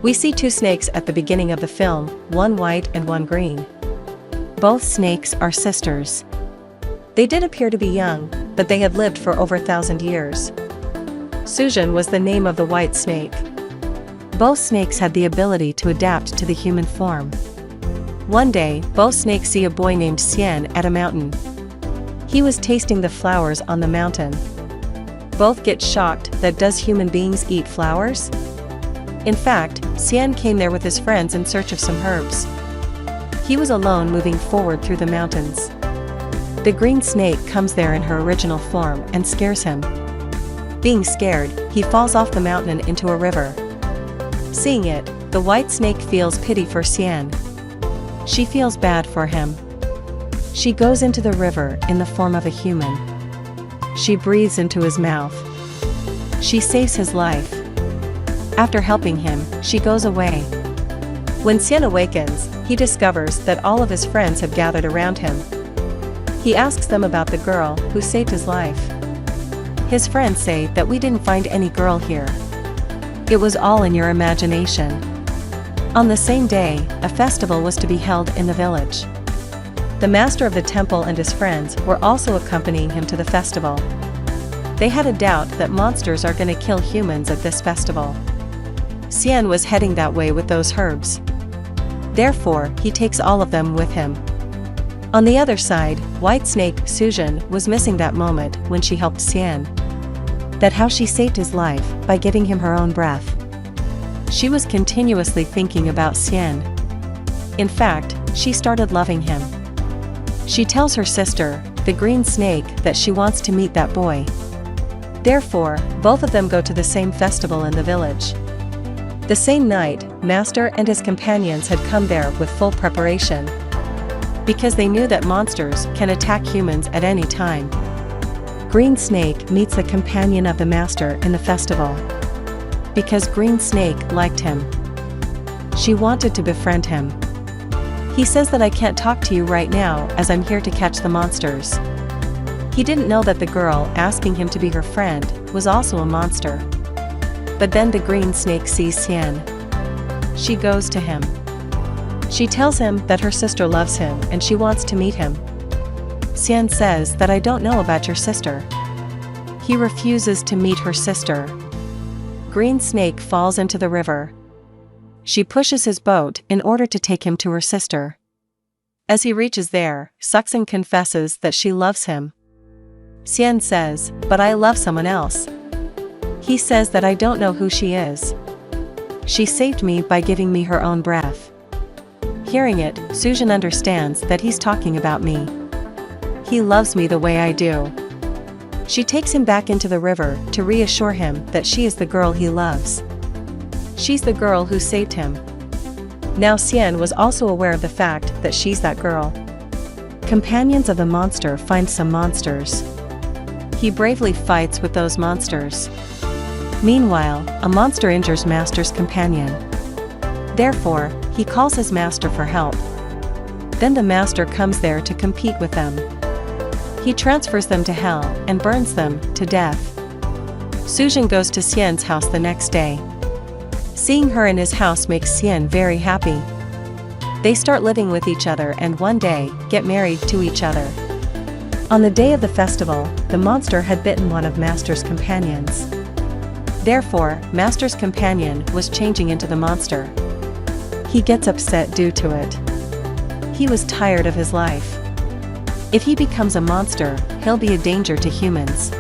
We see two snakes at the beginning of the film, one white and one green. Both snakes are sisters. They did appear to be young, but they had lived for over 1,000 years. Suzhan was the name of the white snake. Both snakes had the ability to adapt to the human form. One day, both snakes see a boy named Xian at a mountain. He was tasting the flowers on the mountain. Both get shocked that does human beings eat flowers? In fact, Xian came there with his friends in search of some herbs. He was alone moving forward through the mountains. The green snake comes there in her original form and scares him. Being scared, he falls off the mountain into a river. Seeing it, the white snake feels pity for Xian. She feels bad for him. She goes into the river in the form of a human. She breathes into his mouth. She saves his life. After helping him, she goes away. When Xian awakens, he discovers that all of his friends have gathered around him. He asks them about the girl who saved his life. His friends say that we didn't find any girl here. It was all in your imagination. On the same day, a festival was to be held in the village. The master of the temple and his friends were also accompanying him to the festival. They had a doubt that monsters are going to kill humans at this festival. Xian was heading that way with those herbs. Therefore, he takes all of them with him. On the other side, White Snake Suzhan was missing that moment when she helped Xian. That how she saved his life by giving him her own breath. She was continuously thinking about Xian. In fact, she started loving him. She tells her sister, the green snake, that she wants to meet that boy. Therefore, both of them go to the same festival in the village. The same night, Master and his companions had come there with full preparation. Because they knew that monsters can attack humans at any time. Green Snake meets the companion of the Master in the festival. Because Green Snake liked him. She wanted to befriend him. He says that I can't talk to you right now as I'm here to catch the monsters. He didn't know that the girl asking him to be her friend was also a monster. But then the green snake sees Xian. She goes to him. She tells him that her sister loves him and she wants to meet him. Xian says that I don't know about your sister. He refuses to meet her sister. Green Snake falls into the river. She pushes his boat in order to take him to her sister. As he reaches there, Suxin confesses that she loves him. Xian says, but I love someone else. He says that I don't know who she is. She saved me by giving me her own breath. Hearing it, Suzhan understands that he's talking about me. He loves me the way I do. She takes him back into the river to reassure him that she is the girl he loves. She's the girl who saved him. Now Xian was also aware of the fact that she's that girl. Companions of the monster find some monsters. He bravely fights with those monsters. Meanwhile, a monster injures Master's companion. Therefore, he calls his master for help. Then the master comes there to compete with them. He transfers them to hell and burns them to death. Suzhan goes to Xian's house the next day. Seeing her in his house makes Xian very happy. They start living with each other and one day, get married to each other. On the day of the festival, the monster had bitten one of Master's companions. Therefore, Master's companion was changing into the monster. He gets upset due to it. He was tired of his life. If he becomes a monster, he'll be a danger to humans.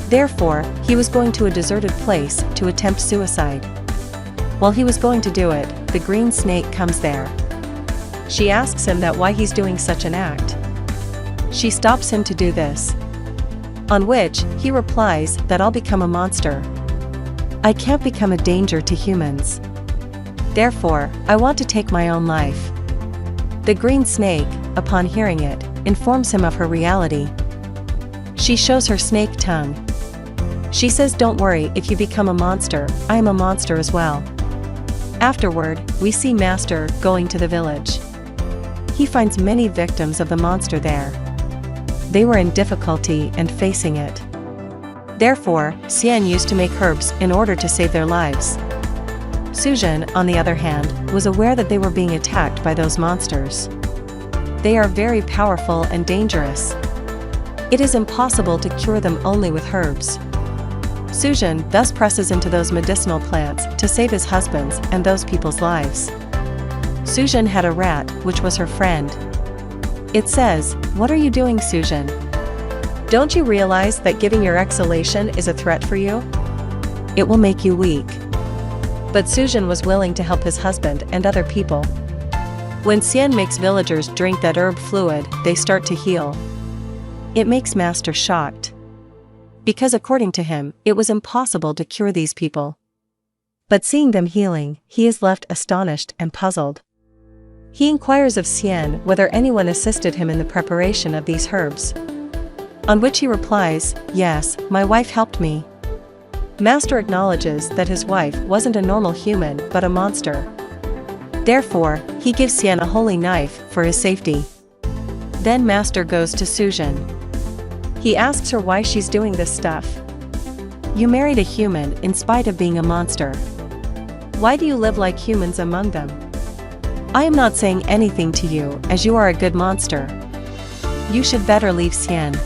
Therefore, he was going to a deserted place to attempt suicide. While he was going to do it, the green snake comes there. She asks him that why he's doing such an act. She stops him to do this. On which, he replies that I'll become a monster. I can't become a danger to humans. Therefore, I want to take my own life. The green snake, upon hearing it, informs him of her reality. She shows her snake tongue. She says, don't worry, if you become a monster, I am a monster as well. Afterward, we see Master going to the village. He finds many victims of the monster there. They were in difficulty and facing it. Therefore, Xian used to make herbs in order to save their lives. Sujin, on the other hand, was aware that they were being attacked by those monsters. They are very powerful and dangerous. It is impossible to cure them only with herbs. Sujin thus presses into those medicinal plants to save his husband's and those people's lives. Sujin had a rat, which was her friend. It says, "What are you doing, Sujin? Don't you realize that giving your exhalation is a threat for you? It will make you weak." But Sujin was willing to help his husband and other people. When Xian makes villagers drink that herb fluid, they start to heal. It makes Master shocked. Because according to him, it was impossible to cure these people. But seeing them healing, he is left astonished and puzzled. He inquires of Xian whether anyone assisted him in the preparation of these herbs. On which he replies, "Yes, my wife helped me." Master acknowledges that his wife wasn't a normal human but a monster. Therefore, he gives Xian a holy knife for his safety. Then Master goes to Sujin. He asks her why she's doing this stuff. "You married a human in spite of being a monster. Why do you live like humans among them? I am not saying anything to you as you are a good monster. You should better leave Xian.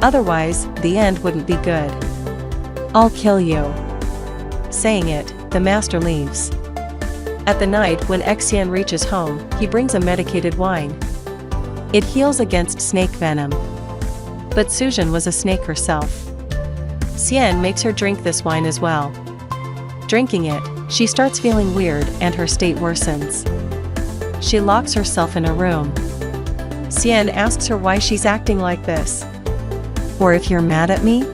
Otherwise, the end wouldn't be good. I'll kill you." Saying it, the master leaves. At the night when Xian reaches home, he brings a medicated wine. It heals against snake venom. But Sujin was a snake herself. Xian makes her drink this wine as well. Drinking it, she starts feeling weird and her state worsens. She locks herself in a room. Xian asks her why she's acting like this. "Or if you're mad at me?"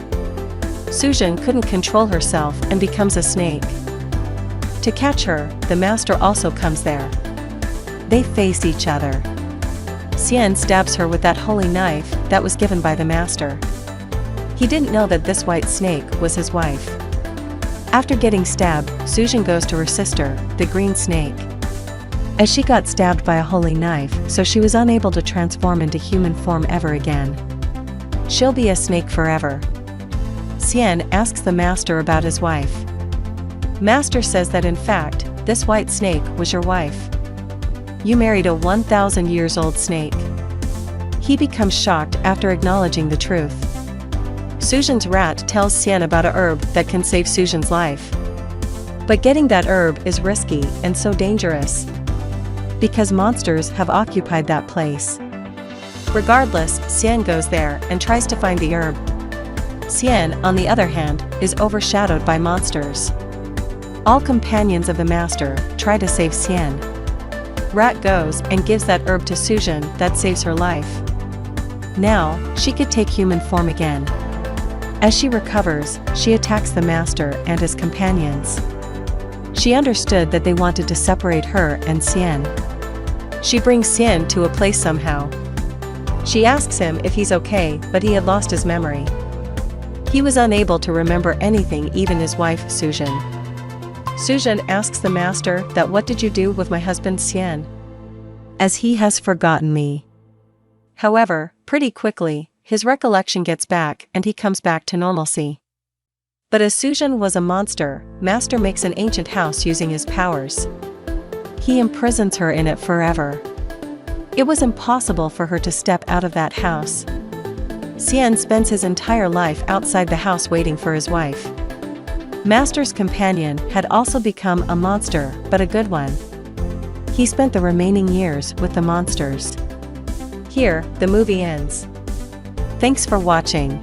Sujin couldn't control herself and becomes a snake. To catch her, the master also comes there. They face each other. Xian stabs her with that holy knife that was given by the master. He didn't know that this white snake was his wife. After getting stabbed, Sujin goes to her sister, the green snake. As she got stabbed by a holy knife, so she was unable to transform into human form ever again. She'll be a snake forever. Xian asks the master about his wife. Master says that in fact, this white snake was your wife. You married a 1,000 years old snake. He becomes shocked after acknowledging the truth. Sujin's rat tells Xian about a herb that can save Sujin's life. But getting that herb is risky and so dangerous. Because monsters have occupied that place. Regardless, Xian goes there and tries to find the herb. Xian, on the other hand, is overshadowed by monsters. All companions of the master try to save Xian. Rat goes and gives that herb to Sujin that saves her life. Now, she could take human form again. As she recovers, she attacks the master and his companions. She understood that they wanted to separate her and Xian. She brings Xian to a place somehow. She asks him if he's okay, but he had lost his memory. He was unable to remember anything, even his wife, Sujin. Sujin asks the master that what did you do with my husband Xian? As he has forgotten me. However, pretty quickly, his recollection gets back and he comes back to normalcy. But as Sujin was a monster, Master makes an ancient house using his powers. He imprisons her in it forever. It was impossible for her to step out of that house. Xian spends his entire life outside the house waiting for his wife. Master's companion had also become a monster, but a good one. He spent the remaining years with the monsters. Here, the movie ends. Thanks for watching.